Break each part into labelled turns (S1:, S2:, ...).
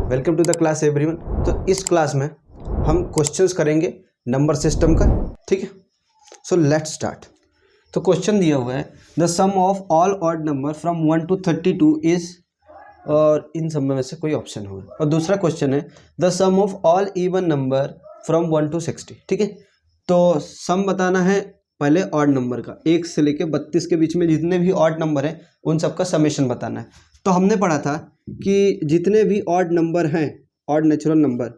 S1: Welcome to the class everyone. तो इस class में हम क्वेश्चंस करेंगे नंबर सिस्टम का, ठीक है। So let's start. तो क्वेश्चन दिया हुआ है the sum of all odd number from 1 to 32 is, और इन सब में से कोई ऑप्शन होगा। और दूसरा क्वेश्चन है the sum of all even number from 1 to 60, ठीक है। तो सम बताना है पहले ऑड नंबर का, 1 से लेके 32 के बीच में जितने भी ऑड नंबर हैं उन सबका समेशन बताना है। तो हमने पढ़ा था कि जितने भी ऑड नंबर हैं, ऑड नेचुरल नंबर,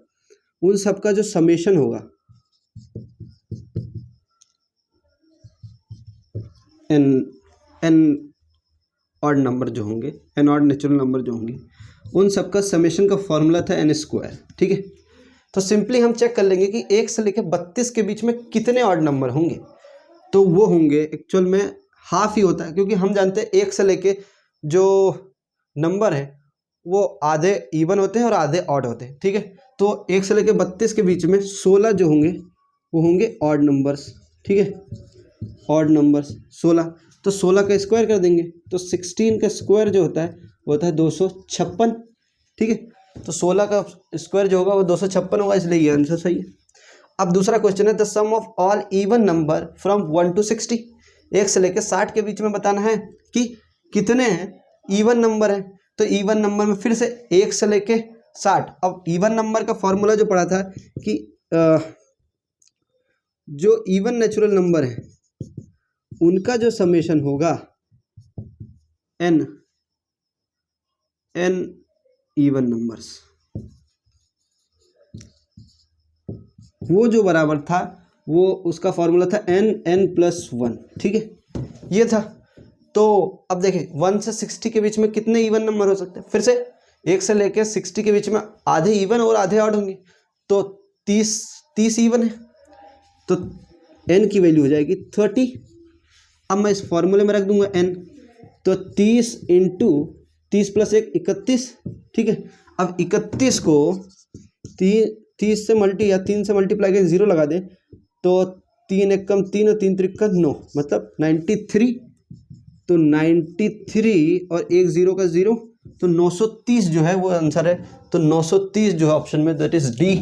S1: उन सबका जो समेशन होगा एन ऑड नंबर जो होंगे, एन ऑड नेचुरल नंबर जो होंगे, उन सबका समेशन का फॉर्मूला था एन स्क्वायर, ठीक है। तो सिंपली हम चेक कर लेंगे कि 1 से लेकर 32 के बीच में कितने ऑड नंबर होंगे। तो वो होंगे, एक्चुअल में हाफ ही होता है, क्योंकि हम जानते हैं 1 से लेके जो नंबर है वो आधे इवन होते हैं और आधे ऑड होते हैं, ठीक है। तो 1 से लेके 32 के बीच में 16 जो होंगे वो होंगे ऑड नंबर्स, ठीक है। ऑड नंबर्स 16, तो 16 का स्क्वायर कर देंगे तो 16 का स्क्वायर जो होता है वो होता है 256, ठीक है। तो 16 का स्क्वायर जो होगा वो 256 होगा, इसलिए ये आंसर सही है। अब दूसरा क्वेश्चन है the sum of all even number from 1 to 60, 1 से लेकर 60 के बीच में बताना है कि कितने हैं इवन नंबर है। तो इवन नंबर में फिर से 1 से लेके 60। अब इवन नंबर का फॉर्मूला जो पढ़ा था कि जो इवन नेचुरल नंबर है उनका जो समेशन होगा एन इवन नंबर्स, वो जो बराबर था वो उसका फॉर्मूला था n+1, ठीक है, ये था। तो अब देखें 1 से 60 के बीच में कितने इवन नंबर हो सकते हैं। फिर से 1 से लेकर 60 के बीच में आधे इवन और आधे ऑड होंगे, तो 30 इवन है, तो n की वैल्यू हो जाएगी 30। अब मैं इस फॉर्मूले में रख दूंगा n, तो 30 × 30 + 1 31, ठीक है। अब 31 को 30 से3 से मल्टीप्लाई करके 0 लगा दें तो 3 × 1 = 3 और 3 × 3 = 9, मतलब 93। तो 93 और 1 0 का 0, तो 930 जो है वो आंसर है। तो 930 जो है ऑप्शन में, दैट इज डी।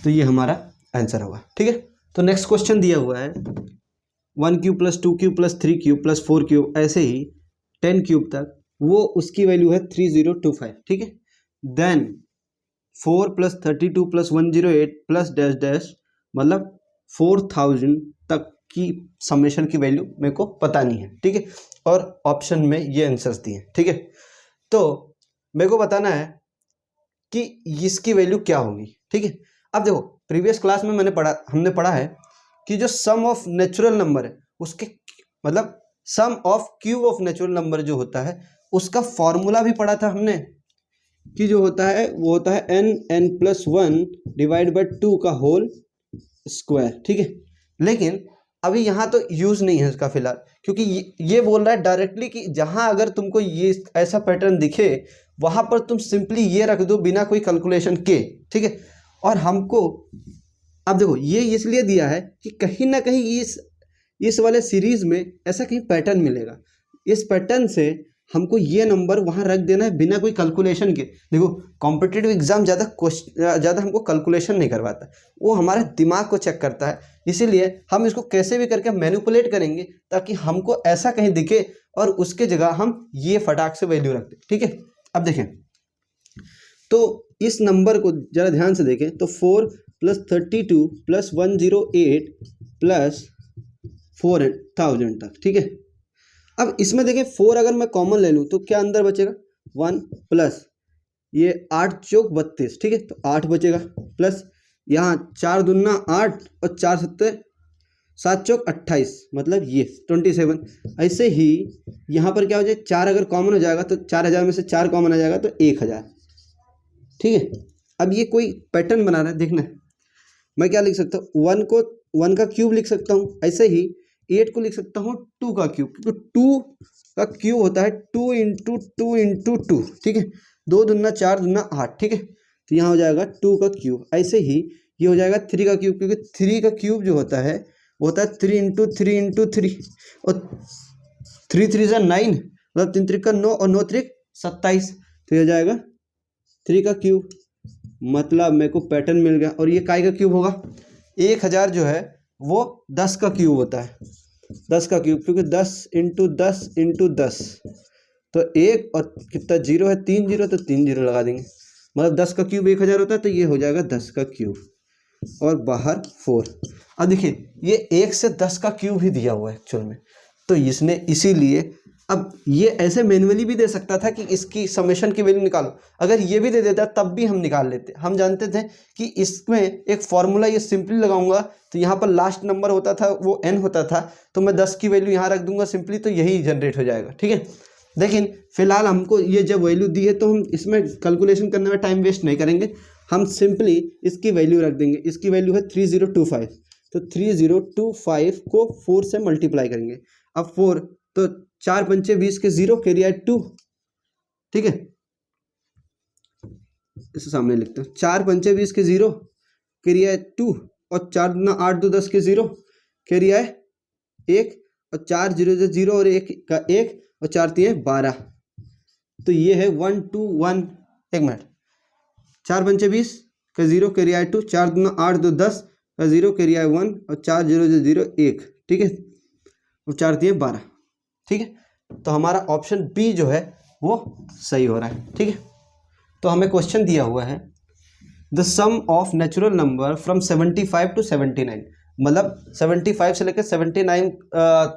S1: तो ये हमारा आंसर होगा, ठीक है। तो नेक्स्ट क्वेश्चन दिया हुआ है 1 क्यूब + 2 क्यूब + 3 क्यूब + 4 क्यूब, ऐसे ही 10 क्यूब तक, वो उसकी वैल्यू है 3025, ठीक है। देन 4 + 32 + 108 + डैश डैश, मतलब 4000 तक की समेशन की वैल्यू मेरे को बतानी है, ठीक है। और ऑप्शन में ये आंसर्स दिए, ठीक है। तो मेरे को बताना है कि इसकी वैल्यू क्या होगी, ठीक है। अब देखो प्रीवियस क्लास में हमने पढ़ा है कि जो सम ऑफ नेचुरल नंबर है उसके, मतलब sum of cube of natural number जो होता है उसका फॉर्मूला भी पढ़ा था हमने, कि जो होता है वो होता है n+1 / 2 का होल स्क्वायर, ठीक है। लेकिन अभी यहाँ तो यूज नहीं है इसका फिलहाल, क्योंकि ये बोल रहा है डायरेक्टली कि जहाँ अगर तुमको ये ऐसा पैटर्न दिखे वहां पर तुम सिंपली ये रख दो बिना कोई कैलकुलेशन के, ठीक है। और हमको अब देखो ये इसलिए दिया है कि कहीं ना कहीं इस वाले सीरीज में ऐसा कहीं पैटर्न मिलेगा, इस पैटर्न से हमको ये नंबर वहाँ रख देना है बिना कोई कैलकुलेशन के। देखो कॉम्पिटिटिव एग्जाम ज़्यादा हमको कैलकुलेशन नहीं करवाता, वो हमारे दिमाग को चेक करता है। इसीलिए हम इसको कैसे भी करके मैनिपुलेट करेंगे ताकि हमको ऐसा कहीं दिखे और उसके जगह हम ये फटाक से वैल्यू रख दें, ठीक है। अब देखें तो इस नंबर को ज़रा ध्यान से देखें, तो 4 + 32 + 108 + 4000 तक, ठीक है। अब इसमें देखें 4 अगर मैं कॉमन ले लूँ तो क्या अंदर बचेगा, 1 प्लस ये 8 चौक 32, ठीक है, तो 8 बचेगा, प्लस यहाँ 4 दूना 8 और 4 सत्ते 7 चौक 28, मतलब ये 27। ऐसे ही यहाँ पर क्या हो जाए, 4 अगर कॉमन हो जाएगा तो 4000 में से 4 कॉमन आ जाएगा तो 1000, ठीक है। अब ये कोई पैटर्न बना रहा है, देखना मैं क्या लिख सकता हूँ, 1 को 1 का क्यूब लिख सकता हूँ, ऐसे ही 8 को लिख सकता हूँ 2 का क्यूब, क्योंकि 2 का क्यूब होता है 2 × 2 × 2, ठीक है। 2 दूना 4 दूना 8, ठीक है। तो यहाँ हो जाएगा 2 का क्यूब। ऐसे ही ये हो जाएगा 3 का क्यूब, क्योंकि 3 का क्यूब जो होता है वो होता है 3 × 3 × 3, और 3 3 = 9, मतलब 3 3 = 9 और 9 3 = 27, तो ये हो जाएगा 3 का क्यूब। मतलब मेरे को पैटर्न मिल गया। और ये काय का क्यूब होगा? 1000 जो है वो 10 का क्यूब होता है, 10 का क्यूब, क्योंकि 10 इंटू 10 इंटू 10, तो एक और कितना जीरो है, 3 जीरो, तो 3 जीरो लगा देंगे, मतलब 10 का क्यूब 1000 होता है, तो ये हो जाएगा 10 का क्यूब और बाहर 4। अब देखिए ये 1 से 10 का क्यूब ही दिया हुआ है एक्चुअल में, तो इसने इसीलिए, अब ये ऐसे मैन्युअली भी दे सकता था कि इसकी समेशन की वैल्यू निकालो, अगर ये भी दे देता तब भी हम निकाल लेते। हम जानते थे कि इसमें एक फॉर्मूला ये सिंपली लगाऊंगा तो यहाँ पर लास्ट नंबर होता था वो n होता था, तो मैं 10 की वैल्यू यहाँ रख दूंगा सिंपली, तो यही जनरेट हो जाएगा, ठीक है। लेकिन फिलहाल हमको ये जब वैल्यू दी है तो हम इसमें कैलकुलेशन करने में टाइम वेस्ट नहीं करेंगे, हम सिंपली इसकी वैल्यू रख देंगे। इसकी वैल्यू है 3025, तो 3025 को 4 से मल्टीप्लाई करेंगे। अब 4 तो 4 पंचे 20 के 0, कैरी आउट 2, ठीक है, इसे सामने लिखते हैं। 4 पंचे 20 के 0, कैरी आउट 2, और 4 दूना 8, 2 10 के 0, कैरी आए 1, और 4 0 0 और 1 का 1, और 4 3 12, तो ये है 1 2 1। एक मिनट, 4 पंचे 20 का 0, कैरी आए 2, 4 दूना 8, 2 10 का 0, कैरी आए 1, और 4 0 0 1, ठीक है, और 4 3 12, ठीक है। तो हमारा ऑप्शन बी जो है वो सही हो रहा है, ठीक है। तो हमें क्वेश्चन दिया हुआ है the sum of natural number from 75 to 79, मतलब 75 से लेकर 79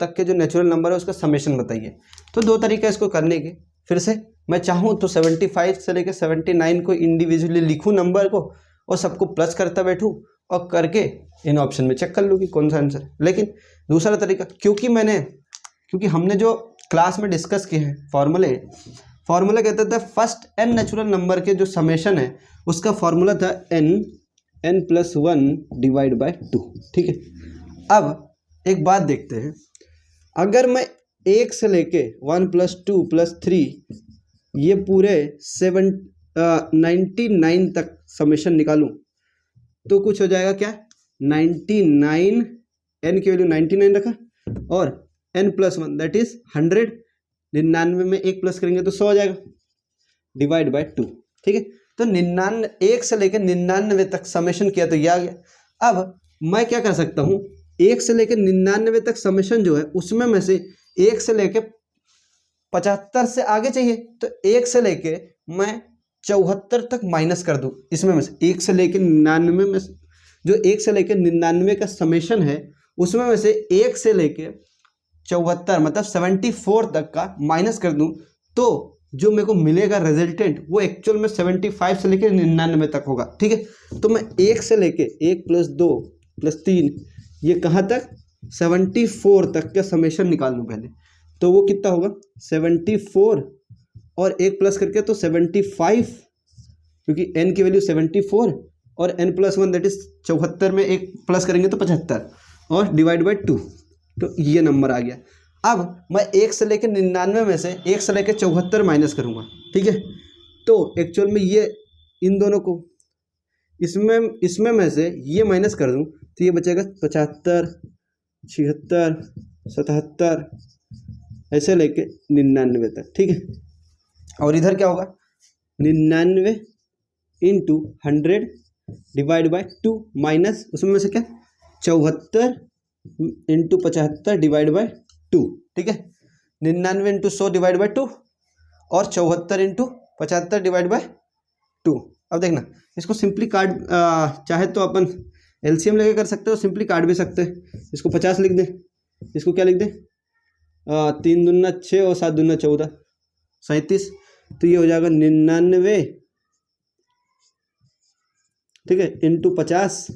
S1: तक के जो नेचुरल नंबर है उसका समेशन बताइए। तो दो तरीका इसको करने के, फिर से मैं चाहूँ तो 75 से लेकर 79 को इंडिविजुअली लिखूँ नंबर को और सबको प्लस करता बैठूँ और करके इन ऑप्शन में चेक कर लूँ कि कौन सा आंसर। लेकिन दूसरा तरीका, क्योंकि हमने जो क्लास में डिस्कस किए हैं फॉर्मूला कहता था फर्स्ट n नेचुरल नंबर के जो समेशन है उसका फॉर्मूला था n प्लस 1 डिवाइड बाय 2, ठीक है। अब एक बात देखते हैं, अगर मैं 1 से लेके 1 प्लस 2 प्लस 3 ये पूरे 99 तक समेशन निकालूं तो कुछ हो जाएगा क्या, 99, n की वैल्यू 99 रखा, और n प्लस 1 दैट इज 100, 99 में 1 प्लस करेंगे तो 100 हो जाएगा, डिवाइड बाय 2, ठीक है। तो 1 से लेकर 99 तक समेशन किया तो ये आ गया। अब मैं क्या कर सकता हूँ, 1 से लेकर 99 तक समेशन जो है उसमें में से 1 से लेकर 75 से आगे चाहिए, तो 1 से लेके मैं 74 तक माइनस कर दूं इसमें में से, 1 से लेकर 99 में जो 1 से लेकर 99 का समेशन है उसमें में से 1 से लेके 74 मतलब 74 तक का माइनस कर दूं, तो जो मेरे को मिलेगा रिजल्टेंट वो एक्चुअल में 75 से लेकर 99 तक होगा, ठीक है। तो मैं 1 से लेके 1 प्लस 2 प्लस 3 ये कहाँ तक 74 तक का समेशन निकाल लूँ पहले, तो वो कितना होगा 74 और 1 प्लस करके तो 75, क्योंकि n की वैल्यू 74 और n प्लस 1 दैट इज 74 में 1 प्लस करेंगे तो 75 और डिवाइड बाय 2, तो ये नंबर आ गया। अब मैं 1 से लेकर 99 में से 1 से लेकर 74 माइनस करूँगा, ठीक है। तो एक्चुअल में ये इन दोनों को इसमें में से ये माइनस कर दूँ तो ये बचेगा 75, 76, 77 ऐसे लेके 99 तक, ठीक है। और इधर क्या होगा 99 इंटू 100 डिवाइड बाय 2 माइनस उसमें से क्या 74 इंटू 75 डिवाइड बाय 2, ठीक है। 99 इंटू 100 डिवाइड बाय 2 और 74 इंटू 75 डिवाइड बाय 2। अब देखना इसको सिंपली काट, चाहे तो अपन एलसीएम लेके कर सकते हो, सिंपली काट भी सकते हैं। इसको 50 लिख दें, इसको क्या लिख दें 3 दूना 6 और 7 दूना 14 37, तो ये हो जाएगा 99, ठीक है, इंटू 50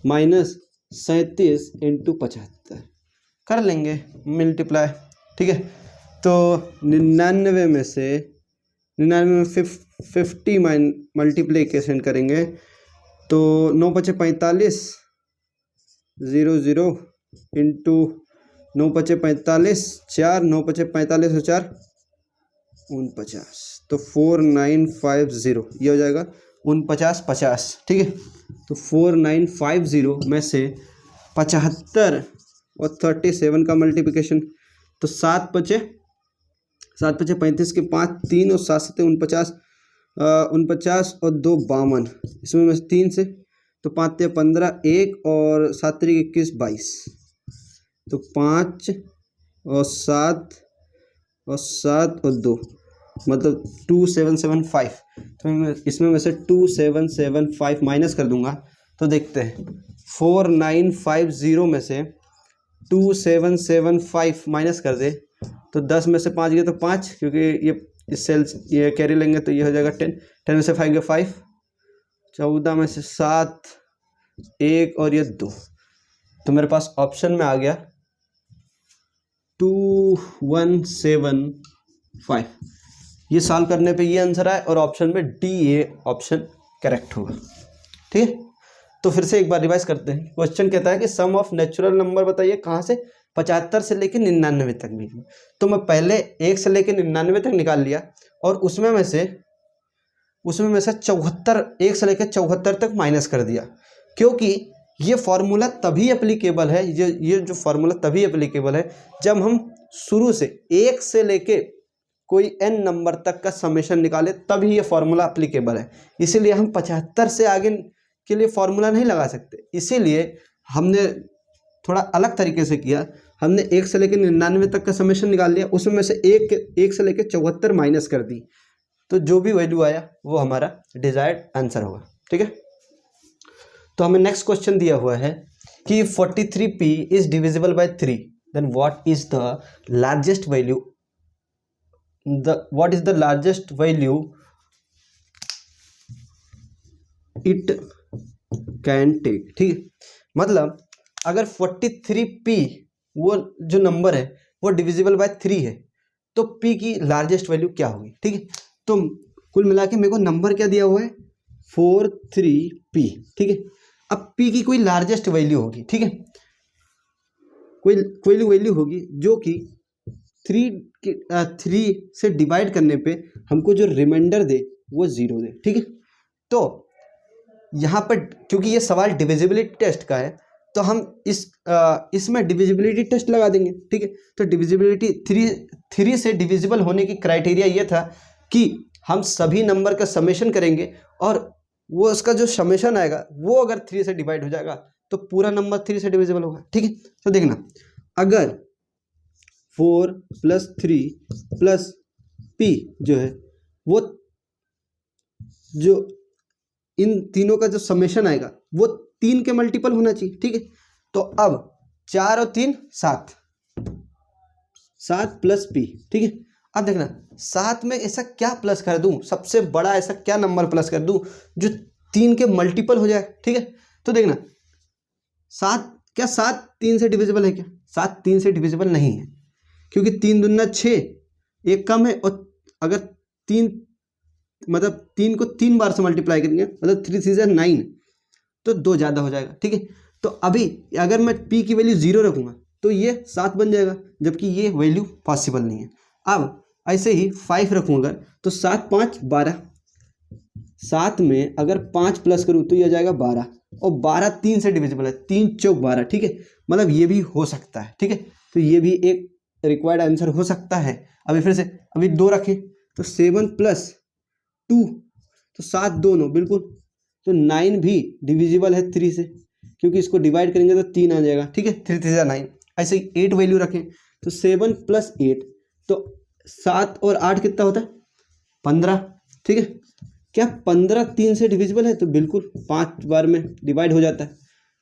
S1: माइनस 37 इंटू 75 कर लेंगे मल्टीप्लाई, ठीक है। तो 99 में से 50 मल्टीप्लीकेशन करेंगे तो 9 पचे 45 0 0 इंटू 9 पचे 45 4 9 पचे 45 और 4 49, तो 4950 ये हो जाएगा 49 50, ठीक है। तो 4950 में से 75 और 37 का मल्टीप्लिकेशन, तो 7 पचे 35 के 5 3 और 7 7 49, 49 और 2 52, इसमें में 3 से तो 5 ते 15, 1 और 7 तरीक 21 22, तो 5 और 7 और 7 और 2 मतलब 2775। तो मैं इसमें में से 2775 माइनस कर दूंगा तो देखते हैं 4950 में से 2775 माइनस कर दे तो 10 में से 5 गए तो 5, क्योंकि ये सेल्स ये कैरी लेंगे तो ये हो जाएगा 10, 10 में से 5 गए 5, 14 में से 7, 1 और ये 2, तो मेरे पास ऑप्शन में आ गया 2175। ये सॉल्व करने पे ये आंसर आए और ऑप्शन में डी ए ऑप्शन करेक्ट होगा। ठीक है, तो फिर से एक बार रिवाइज करते हैं। क्वेश्चन कहता है कि सम ऑफ नेचुरल नंबर बताइए कहाँ से, 75 से लेकर 99 तक भी। तो मैं पहले 1 से लेकर 99 तक निकाल लिया और उसमें में से 74, 1 से लेकर 74 तक माइनस कर दिया, क्योंकि ये फॉर्मूला तभी एप्लीकेबल है, ये जो फॉर्मूला तभी एप्लीकेबल है जब हम शुरू से 1 से लेके कोई n नंबर तक का समेशन निकाले, तभी ये फॉर्मूला एप्लीकेबल है। इसीलिए हम 75 से आगे के लिए फॉर्मूला नहीं लगा सकते, इसीलिए हमने थोड़ा अलग तरीके से किया। हमने 1 से लेकर 99 तक का समेशन निकाल लिया, उसमें में से 1 से लेकर 74 माइनस कर दी, तो जो भी वैल्यू आया वो हमारा डिजायर्ड आंसर होगा। ठीक है, तो हमें नेक्स्ट क्वेश्चन दिया हुआ है कि 43p is divisible by 3, then what is the largest value, what is the largest value it can take। ठीक है, मतलब अगर 43p वो जो नंबर है वो डिविजिबल बाय 3 है तो p की लार्जेस्ट वैल्यू क्या होगी। ठीक है, तो कुल मिला के मेरे को नंबर क्या दिया हुआ है 43p। ठीक है, अब p की कोई लार्जेस्ट वैल्यू होगी। ठीक है, कोई वैल्यू होगी जो कि 3 से डिवाइड करने पे हमको जो रिमाइंडर दे वो 0 दे। ठीक है, तो यहाँ पर क्योंकि ये सवाल डिविजिबिलिटी टेस्ट का है तो हम इसमें डिविजिबिलिटी टेस्ट लगा देंगे। ठीक है, तो डिविजिबिलिटी 3 से डिविजिबल होने की क्राइटेरिया ये था कि हम सभी नंबर का समेशन करेंगे और वो उसका जो समेशन आएगा वो अगर 3 से डिवाइड हो जाएगा तो पूरा नंबर 3 से डिविजिबल होगा। ठीक है, तो देखना अगर 4 + 3 + p जो है वो जो इन तीनों का जो समेशन आएगा वो 3 के मल्टीपल होना चाहिए। ठीक है, तो अब 4 और 3 7 + p। ठीक है, अब देखना 7 में ऐसा क्या प्लस कर दूं, सबसे बड़ा ऐसा क्या नंबर प्लस कर दूं जो 3 के मल्टीपल हो जाए। ठीक है, तो देखना 7 क्या 7 3 से डिविजिबल है क्या, 7 3 से डिविजिबल नहीं है, क्योंकि 3 दूना 6, एक कम है, और अगर 3 मतलब 3 को 3 बार से मल्टीप्लाई करेंगे मतलब 3 3 9 तो 2 ज़्यादा हो जाएगा। ठीक है, तो अभी अगर मैं p की वैल्यू 0 रखूँगा तो ये 7 बन जाएगा, जबकि ये वैल्यू पॉसिबल नहीं है। अब ऐसे ही 5 रखूँगा तो 7 5 12, 7 में अगर 5 प्लस करूँ तो ये आ जाएगा 12, और 12 3 से डिविजिबल है, 3 चौक 12। ठीक है, मतलब ये भी हो सकता है। ठीक है, तो ये भी एक रिक्वायर्ड आंसर हो सकता है। अभी फिर से अभी 2 रखें तो 7 + 2 तो 7 2 9 बिल्कुल, तो 9 भी डिविजिबल है 3 से, क्योंकि इसको डिवाइड करेंगे तो 3 आ जाएगा। ठीक है, 3 3 9। ऐसे ही 8 वैल्यू रखें तो 7 + 8 तो 7 और 8 कितना होता है 15। ठीक है, क्या 15 3 से डिविजिबल है, तो बिल्कुल 5 बार में डिवाइड हो जाता है।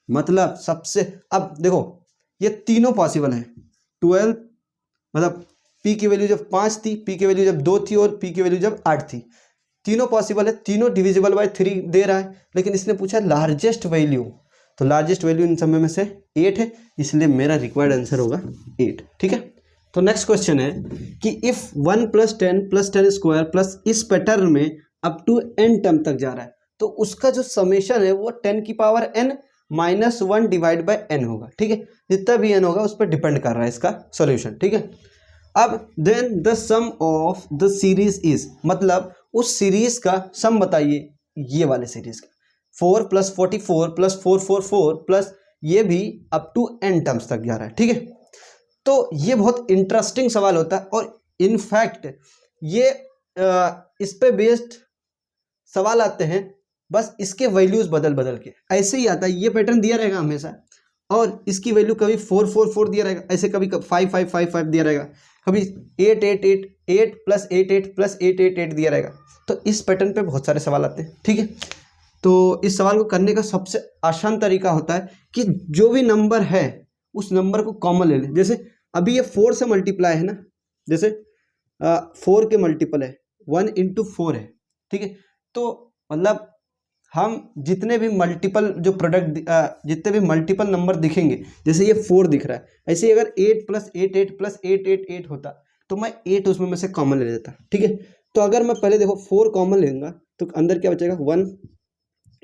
S1: मतलब सबसे, अब देखो ये तीनों पॉसिबल है। 12 मतलब p की वैल्यू जब 5 थी, p की वैल्यू जब 2 थी और p की वैल्यू जब 8 थी, तीनों पॉसिबल है, तीनों डिविजिबल बाय 3 दे रहा है, लेकिन इसने पूछा लार्जेस्ट वैल्यू, तो लार्जेस्ट वैल्यू इन सब में से 8 है, इसलिए मेरा रिक्वायर्ड आंसर होगा 8। ठीक है, तो नेक्स्ट क्वेश्चन है कि इफ 1 + 10 + 10² प्लस इस पैटर्न में अप टू n टर्म तक जा रहा है तो उसका जो समेशन है वो 10 की power n - 1 divide bye n होगा। ठीक है, जितना भी n होगा उस पर डिपेंड कर रहा है इसका सॉल्यूशन। ठीक है, अब then the sum of the series is, मतलब उस सीरीज का सम बताइए, ये वाले सीरीज का 4 + 44 + 444 प्लस ये भी अप टू n टर्म्स तक जा रहा है। ठीक है, तो ये बहुत इंटरेस्टिंग सवाल होता है और इनफैक्ट ये इस पे बेस्ड सवाल आते हैं बस इसके वैल्यूज बदल बदल के, ऐसे ही आता है। ये पैटर्न दिया रहेगा हमेशा, और इसकी वैल्यू कभी 4 दिया रहेगा, ऐसे कभी 5 दिया रहेगा, कभी 8 प्लस 8 प्लस 8 दिया रहेगा। तो इस पैटर्न पे बहुत सारे सवाल आते हैं, ठीक है। तो इस सवाल को करने का सबसे आसान तरीका होता है कि जो भी नंबर है उस नंबर को कॉमन ले लें। जैसे अभी ये 4 से मल्टीप्लाई है ना, जैसे 4 के मल्टीपल है, 1 इंटू 4 है, ठीक है। तो मतलब हम जितने भी मल्टीपल जो प्रोडक्ट जितने भी मल्टीपल नंबर दिखेंगे, जैसे ये 4 दिख रहा है, ऐसे ही अगर 8 प्लस 8 प्लस 8 होता तो मैं 8 उसमें में से कॉमन ले लेता, ठीक है। तो अगर मैं पहले देखो 4 कॉमन लूंगा तो अंदर क्या बचेगा, 1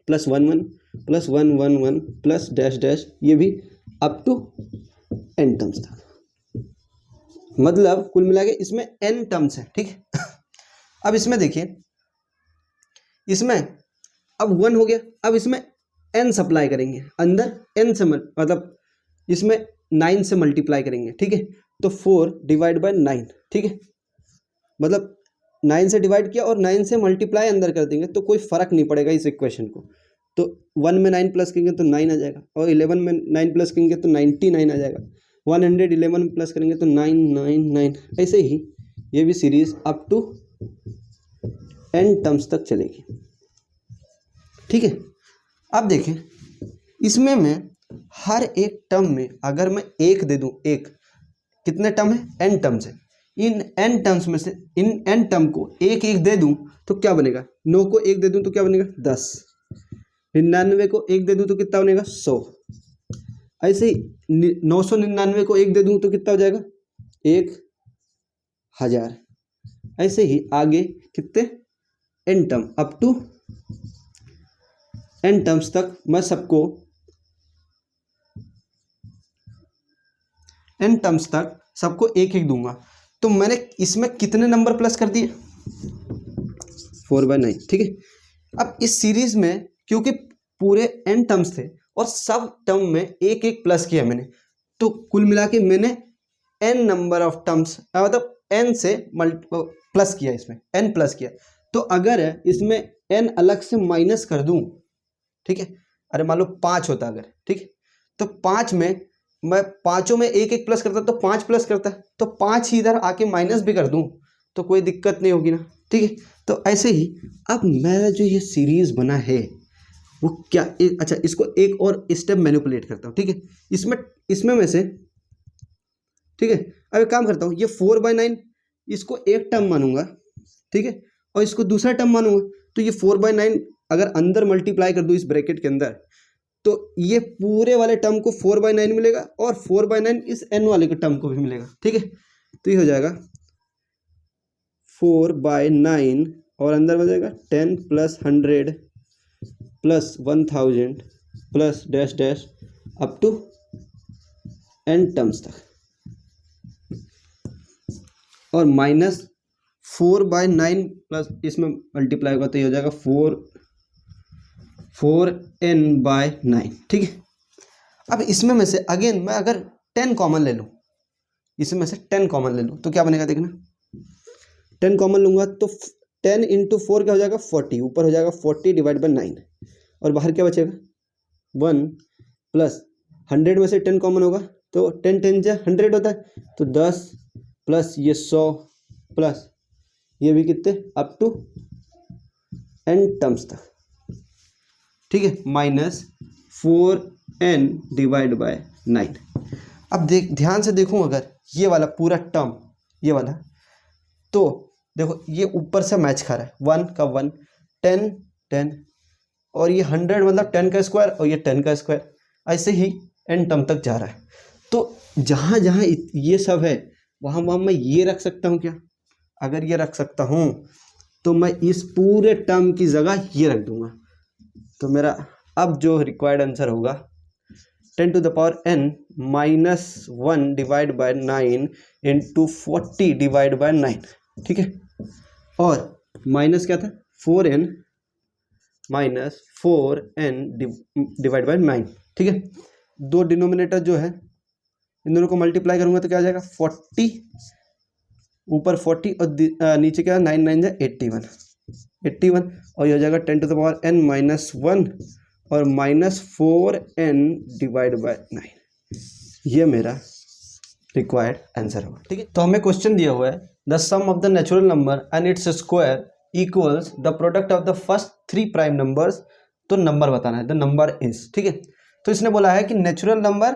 S1: plus 1 plus 1 plus dash dash, ये भी अप टू n टर्म्स तक। मतलब कुल मिला के इसमें n टर्म्स है, ठीक है। अब इसमें देखिए, इसमें अब 1 हो गया, अब इसमें n सप्लाई करेंगे, अंदर n से मतलब इसमें 9 से मल्टीप्लाई करेंगे, ठीक है। तो 4 डिवाइड बाय 9, ठीक है। मतलब 9 से डिवाइड किया और 9 से मल्टीप्लाई अंदर कर देंगे तो कोई फर्क नहीं पड़ेगा इस इक्वेशन को। तो 1 में 9 प्लस करेंगे तो 9 आ जाएगा, और 11 में 9 प्लस करेंगे तो 99 आ जाएगा, 111 प्लस करेंगे तो 999। ऐसे ही ये भी series up to n terms तक चलेगी, ठीक है। अब देखें, इसमें मैं हर एक टर्म में अगर मैं 1 दे दूं, एक कितने टर्म है, n टर्म्स है, इन n टर्म्स में से इन n टर्म को एक एक दे दूं तो क्या बनेगा, 9 को 1 दे दूं तो क्या बनेगा 10, 99 को 1 दे दूं तो कितना बनेगा 100। ऐसे ही 999 को 1 दे दूं तो कितना हो जाएगा 1000। ऐसे ही आगे कितने n term up to n terms तक मैं सबको n टर्म्स तक सबको एक एक दूंगा। तो मैंने इसमें कितने नंबर प्लस कर दिए, 4/9, ठीक है। अब इस सीरीज में क्योंकि पूरे n टर्म्स थे और सब टर्म में एक एक प्लस किया मैंने, तो कुल मिला के मैंने n नंबर ऑफ टर्म्स मतलब n से प्लस किया, इसमें n प्लस किया। तो अगर इसमें n अलग से माइनस कर दूं, ठीक है, अरे मान लो 5 होता अगर, ठीक है, तो 5 में मैं पांचों में एक एक प्लस करता तो 5 प्लस करता, तो 5 ही इधर आके माइनस भी कर दूं तो कोई दिक्कत नहीं होगी ना, ठीक है। तो ऐसे ही अब मेरा जो ये सीरीज बना है वो क्या अच्छा, इसको एक और स्टेप मैनिपुलेट करता हूँ, ठीक है। इसमें में से, ठीक है, अब एक काम करता हूँ, ये 4/9 इसको एक टर्म मानूंगा, ठीक है, और इसको दूसरा टर्म मानूंगा। तो ये 4/9 अगर अंदर मल्टीप्लाई कर दूं इस ब्रैकेट के अंदर, तो ये पूरे वाले टर्म को 4/9 मिलेगा और 4/9 इस n वाले के टर्म को भी मिलेगा, ठीक है। तो ये हो जाएगा 4/9 और अंदर बचेगा 10 plus 100 plus 1000 plus dash dash up to n terms तक, और माइनस 4/9 प्लस इसमें मल्टीप्लाई होगा तो ये हो जाएगा 4n/9, ठीक है। अब इसमें में से अगेन मैं अगर 10 कॉमन ले लूँ, इसमें से 10 कॉमन ले लूँ तो क्या बनेगा, देखना 10 कॉमन लूँगा तो 10 इंटू 4 क्या हो जाएगा 40, ऊपर हो जाएगा 40 डिवाइड बाई 9, और बाहर क्या बचेगा 1 प्लस 100 में से 10 कॉमन होगा तो 10 10 जा 100 होता है, तो 10 प्लस ये 100 प्लस ये भी कितने अप टू n टर्म्स तक, ठीक है, माइनस 4n डिवाइड बाय 9। अब ध्यान से देखूं, अगर ये वाला पूरा टर्म ये वाला, तो देखो ये ऊपर से मैच खा रहा है, 1 का 1 10 10 और ये 100 मतलब 10 का स्क्वायर और ये 10 का स्क्वायर, ऐसे ही n टर्म तक जा रहा है। तो जहाँ जहाँ ये सब है वहाँ वहाँ मैं ये रख सकता हूँ क्या, अगर ये रख सकता हूँ तो मैं इस पूरे टर्म की जगह ये रख दूंगा। तो मेरा अब जो रिक्वायर्ड आंसर होगा 10 to the power n minus 1 divide by 9 into 40 divide by 9, ठीक है, और माइनस क्या था 4n minus 4n divide by 9, ठीक है। दो डिनोमिनेटर जो है इन दोनों को मल्टीप्लाई करूंगा तो क्या आ जाएगा 40, ऊपर 40 और नीचे क्या 9 9 जा 81, 81 और ये हो जाएगा 10 to the power n minus 1 और माइनस 4n डिवाइड बाय 9। ये मेरा रिक्वायर्ड आंसर होगा। ठीक है, तो हमें क्वेश्चन दिया हुआ है the sum of the natural number and its square equals the product of the first 3 prime numbers. तो नंबर बताना है, द नंबर इज। ठीक है, तो इसने बोला है कि नेचुरल नंबर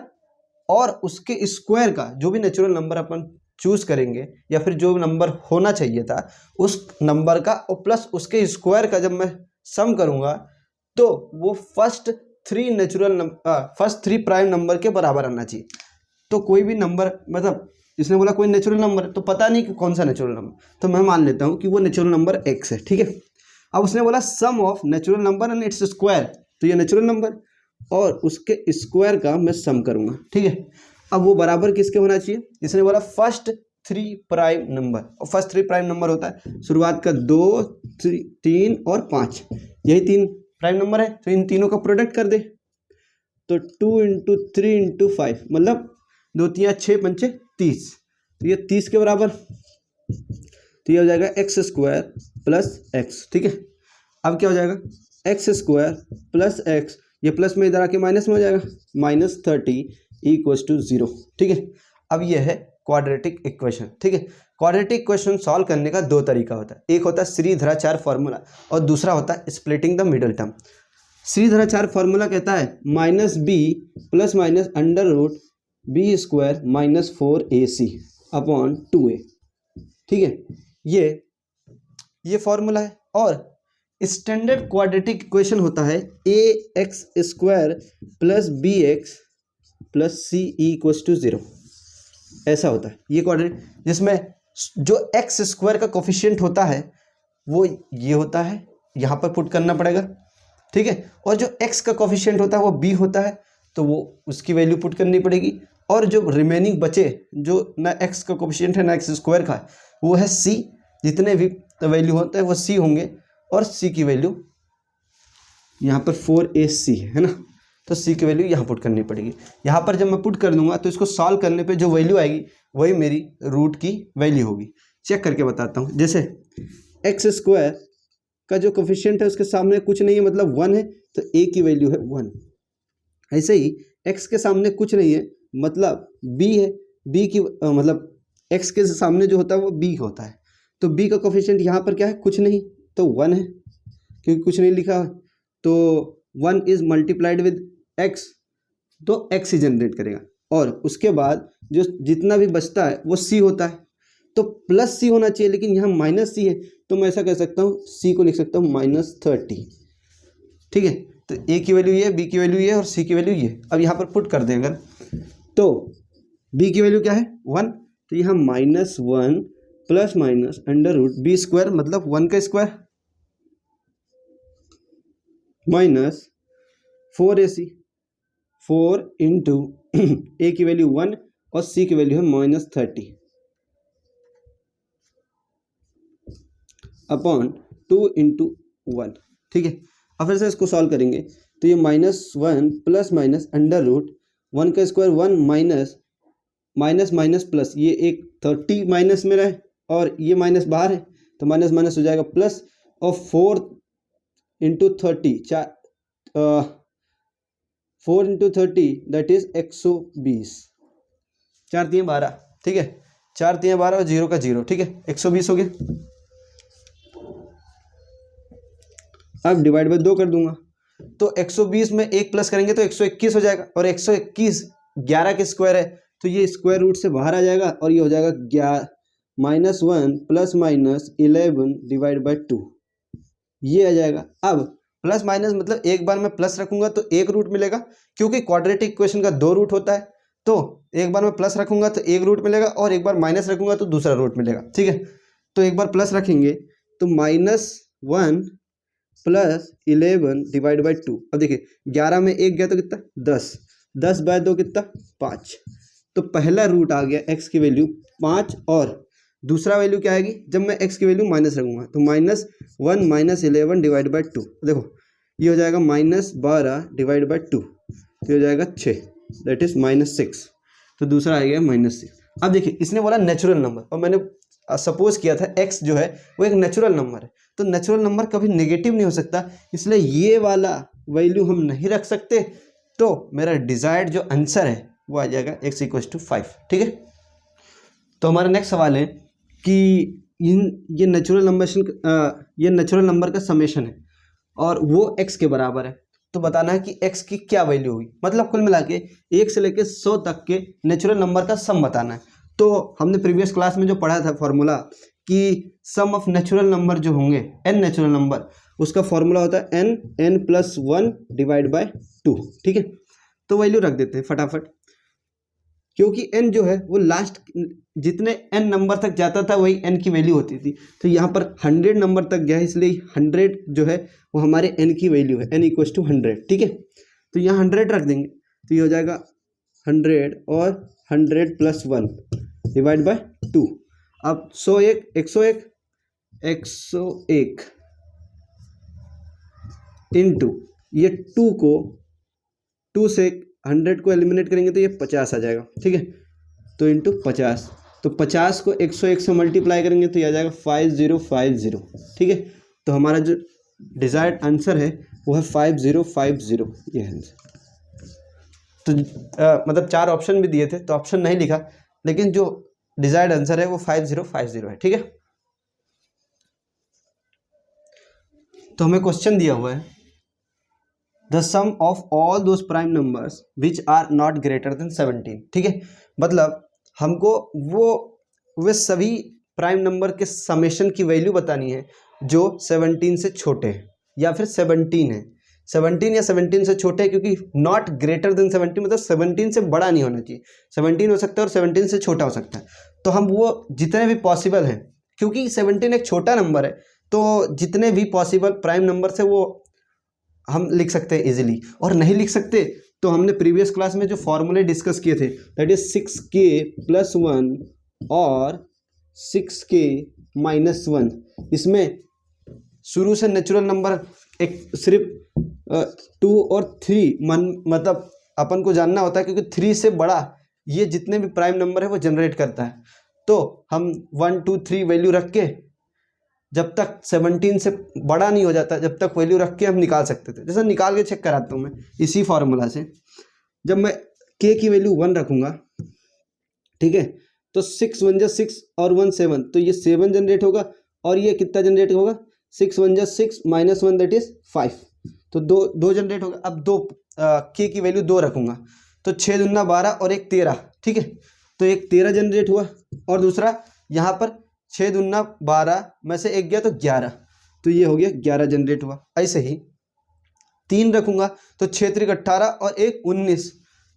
S1: और उसके स्क्वायर का, जो भी नेचुरल नंबर अपन चूज करेंगे या फिर जो नंबर होना चाहिए था उस नंबर का और प्लस उसके स्क्वायर का जब मैं सम करूंगा तो वो फर्स्ट 3 प्राइम नंबर के बराबर आना चाहिए। तो कोई भी नंबर, मतलब इसने बोला कोई नेचुरल नंबर, तो पता नहीं कि कौन सा नेचुरल नंबर, तो मैं मान लेता हूँ कि वो नेचुरल नंबर x है। ठीक है, अब उसने बोला sum of natural number and its square, तो ये नेचुरल नंबर और उसके स्क्वायर का मैं सम करूंगा। ठीक है, अब वो बराबर किसके होना चाहिए, इसने बोला फर्स्ट 3 प्राइम नंबर, और फर्स्ट 3 प्राइम नंबर होता है शुरुआत का 2, 3 और 5, यही 3 प्राइम नंबर है। तो इन तीनों का प्रोडक्ट कर दे, तो 2 इंटू 3 इंटू 5 मतलब 2 3 6 पंचे 30, तो ये 30 के बराबर, तो ये हो जाएगा एक्स स्क्वायर प्लस एक्स। ठीक है, अब क्या हो जाएगा एक्स स्क्वायर प्लस एक्स, ये प्लस में इधर आके माइनस में हो जाएगा, -30 इक्वल्स टू 0। ठीक है, अब ये है क्वाड्रेटिक इक्वेशन। ठीक है, क्वाड्रेटिक इक्वेशन सॉल्व करने का 2 तरीका होता है, एक होता है श्रीधराचार्य फॉर्मूला और दूसरा होता है splitting the middle term. Sridharacharya formula कहता है -b plus minus under root B square minus 4ac upon 2a। ठीक है, ये फॉर्मूला है। और स्टैंडर्ड क्वाड्रेटिक इक्वेशन होता है ax square plus bx plus c equals to 0, ऐसा होता है ये क्वाड्रेटिक, जिसमें जो एक्स स्क्वायर का कोफिशिएंट होता है वो ये होता है, यहाँ पर पुट करना पड़ेगा। ठीक है, और जो एक्स का कोफिशिएंट होता है वो बी होता है, तो वो उसकी वैल्यू पुट करनी पड़ेगी। और जो रिमेनिंग बचे, जो ना एक्स का कोफिशिएंट है ना एक्स स्क्वायर का है, वो है सी, जितने भी वैल्यू होते हैं वो सी होंगे, और सी की वैल्यू यहाँ पर 4ac है ना, तो सी की वैल्यू यहाँ पुट करनी पड़ेगी। यहाँ पर जब मैं पुट कर दूंगा तो इसको सॉल्व करने पे जो वैल्यू आएगी वही मेरी रूट की वैल्यू होगी। चेक करके बताता हूँ, जैसे एक्स स्क्वायर का जो कोफिशिएंट है उसके सामने कुछ नहीं है मतलब 1 है, तो a की वैल्यू है 1। ऐसे ही x के सामने कुछ नहीं है मतलब b है, b की मतलब x के सामने जो होता है वो b होता है, तो b का कोफिशिएंट यहाँ पर क्या है, कुछ नहीं, तो 1 है, क्योंकि कुछ नहीं लिखा है, तो 1 इज मल्टीप्लाइड विद x, तो x ही जनरेट करेगा। और उसके बाद जो जितना भी बचता है वो c होता है, तो प्लस c होना चाहिए, लेकिन यहाँ माइनस c है, तो मैं ऐसा कह सकता हूँ c को लिख सकता हूँ -30। ठीक है, तो a की वैल्यू ये, b की वैल्यू ये और c की वैल्यू ये। अब यहाँ पर पुट कर दें अगर, तो b की वैल्यू क्या है 1, तो यहाँ -1 plus minus under root B square मतलब 1 का square minus 4ac, 4 into a की वैल्यू 1 और c की वैल्यू है -30 अपॉन 2 इंटू 1। ठीक है, अब फिर से इसको सॉल्व करेंगे, तो ये -1 प्लस माइनस अंडर रूट 1 का square 1 minus minus minus plus, ये एक 30 माइनस में रहे और ये माइनस बाहर है, तो माइनस माइनस हो जाएगा प्लस, और 4 इंटू 30 4 इंटू 30 दैट इज 120, 4 3 12। ठीक है, 4 3 12 और 0 का 0। ठीक है, 120 हो गया। अब डिवाइड बाय 2 कर दूंगा, तो 120 में 1 प्लस करेंगे तो 121 हो जाएगा, और 121 11 के स्क्वायर है, तो ये स्क्वायर रूट से बाहर आ जाएगा और ये हो जाएगा -1 प्लस माइनस 11 डिवाइड बाय 2, ये आ जाएगा। अब प्लस माइनस मतलब एक बार मैं प्लस रखूंगा तो एक रूट मिलेगा, क्योंकि क्वाड्रेटिक इक्वेशन का 2 रूट होता है, तो एक बार मैं प्लस रखूंगा तो एक रूट मिलेगा और एक बार माइनस रखूंगा तो दूसरा रूट मिलेगा। ठीक है, तो एक बार प्लस रखेंगे तो -1 प्लस 11 डिवाइड बाई 2। अब देखिए 11 में 1 गया तो कितना 10, 10 बाय 2 कितना 5, तो पहला रूट आ गया x की वैल्यू 5, और दूसरा वैल्यू क्या आएगी जब मैं x की वैल्यू माइनस रखूंगा, तो -1 माइनस 11 डिवाइड बाई 2। देखो ये हो जाएगा -12 डिवाइड बाई 2, तो हो जाएगा 6, दैट इज -6, तो दूसरा आ गया -6। अब देखिए इसने बोला नेचुरल नंबर, और मैंने सपोज किया था x जो है वो एक नेचुरल नंबर है, तो नेचुरल नंबर कभी नेगेटिव नहीं हो सकता, इसलिए ये वाला वैल्यू हम नहीं रख सकते। तो मेरा डिजायर्ड जो आंसर है वो आ जाएगा x = 5। ठीक है, तो हमारा नेक्स्ट सवाल है कि ये नेचुरल नंबर का समेशन है और वो x के बराबर है, तो बताना है कि x की क्या वैल्यू होगी। मतलब कुल मिला के 1 से लेकर 100 तक के नेचुरल नंबर का सम बताना है। तो हमने प्रीवियस क्लास में जो पढ़ा था फॉर्मूला कि सम ऑफ नेचुरल नंबर जो होंगे n नेचुरल नंबर, उसका फॉर्मूला होता है n+1 / 2। ठीक है, तो वैल्यू रख देते हैं फटाफट, क्योंकि n जो है वो लास्ट जितने n नंबर तक जाता था वही n की वैल्यू होती थी। तो यहाँ पर 100 नंबर तक गया है, इसलिए 100 जो है वो हमारे n की वैल्यू है, n = 100। ठीक है, तो यहाँ 100 रख देंगे, तो ये हो जाएगा 100 और 100 + 1 / 2। अब 101 इंटू ये 2 से 100 को एलिमिनेट करेंगे तो ये 50 आ जाएगा। ठीक है, तो इंटू 50, तो 50 को 101 से मल्टीप्लाई करेंगे तो ये आ जाएगा 5050। ठीक है, तो हमारा जो डिजायर्ड आंसर है वो है 5050, ये है आंसर। तो मतलब 4 ऑप्शन भी दिए थे तो ऑप्शन नहीं लिखा, लेकिन जो डिजायर्ड आंसर है वो 5050 है। ठीक है, तो हमें क्वेश्चन दिया हुआ है the sum of all those prime numbers which are not greater than 17। ठीक है, मतलब हमको वे सभी प्राइम नंबर के समेशन की वैल्यू बतानी है जो 17 से छोटे हैं या फिर 17 है, 17 या 17 से छोटे हैं, क्योंकि नॉट ग्रेटर देन 17 मतलब 17 से बड़ा नहीं होना चाहिए, 17 हो सकता है और 17 से छोटा हो सकता है। तो हम वो जितने भी पॉसिबल हैं, क्योंकि 17 एक छोटा नंबर है, तो जितने भी पॉसिबल प्राइम नंबर से वो हम लिख सकते हैं इजीली। और नहीं लिख सकते तो हमने प्रीवियस क्लास में जो फॉर्मूले डिस्कस किए थे, दैट इज 6k + 1 और 6k - 1, इसमें शुरू से नेचुरल नंबर एक सिर्फ 2 और 3 मतलब अपन को जानना होता है, क्योंकि 3 से बड़ा ये जितने भी प्राइम नंबर है वो जनरेट करता है। तो हम 1 2 3 वैल्यू रख के जब तक 17 से बड़ा नहीं हो जाता, जब तक वैल्यू रख के हम निकाल सकते थे। जैसे निकाल के चेक कराता हूँ मैं इसी फॉर्मूला से। जब मैं k की वैल्यू 1 रखूँगा, ठीक है, तो 6 1 = 6 और 1 7, तो ये 7 जनरेट होगा और ये कितना जनरेट होगा, 6 1 = 6 - 1 दैट इज 5, तो दो जनरेट होगा। अब k की वैल्यू 2 रखूँगा तो 6 दूना 12 और 1 13। ठीक है, तो एक 13 जनरेट हुआ और दूसरा यहाँ पर 6 दूना 12 में से 1 गया तो 11, तो ये हो गया 11 जनरेट हुआ। ऐसे ही 3 रखूँगा तो 6 3 18 और 1 19,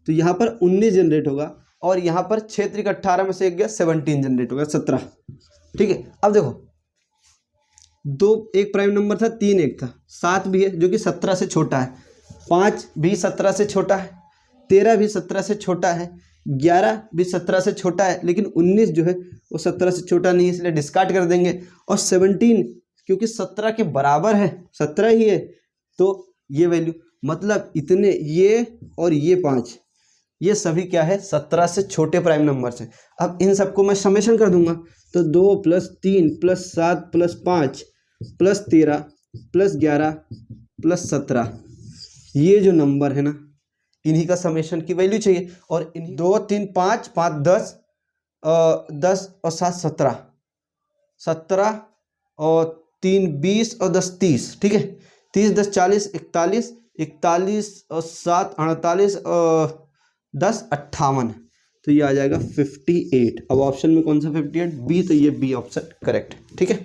S1: तो यहाँ पर 19 जनरेट होगा और यहाँ पर 6 3 18 में से 1 गया 17 जनरेट होगा 17। ठीक है, अब देखो एक प्राइम नंबर था, 3 एक था, 7 भी है जो कि 17 से छोटा है, 5 भी 17 से छोटा है, 13 भी 17 से छोटा है, 11 भी 17 से छोटा है, लेकिन 19 जो है वो 17 से छोटा नहीं है, इसलिए डिस्कार्ड कर देंगे। और 17 क्योंकि 17 के बराबर है, 17 ही है, तो ये वैल्यू मतलब इतने ये और ये 5 ये सभी क्या है 17 से छोटे प्राइम नंबर्स हैं। अब इन सबको मैं समेशन कर दूंगा तो 2 + 3 + 7 + 5 + 13 + 11 + 17, ये जो नंबर है ना इन्हीं का समेशन की वैल्यू चाहिए। और 2 3 5 5 10 10 और 7 17 17 और 3 20 और 10 30। ठीक है, 30 10 40 41 41 और 7 48 और 10 58, तो ये आ जाएगा 58। अब ऑप्शन में कौन सा 58, बी, तो ये बी ऑप्शन करेक्ट। ठीक है।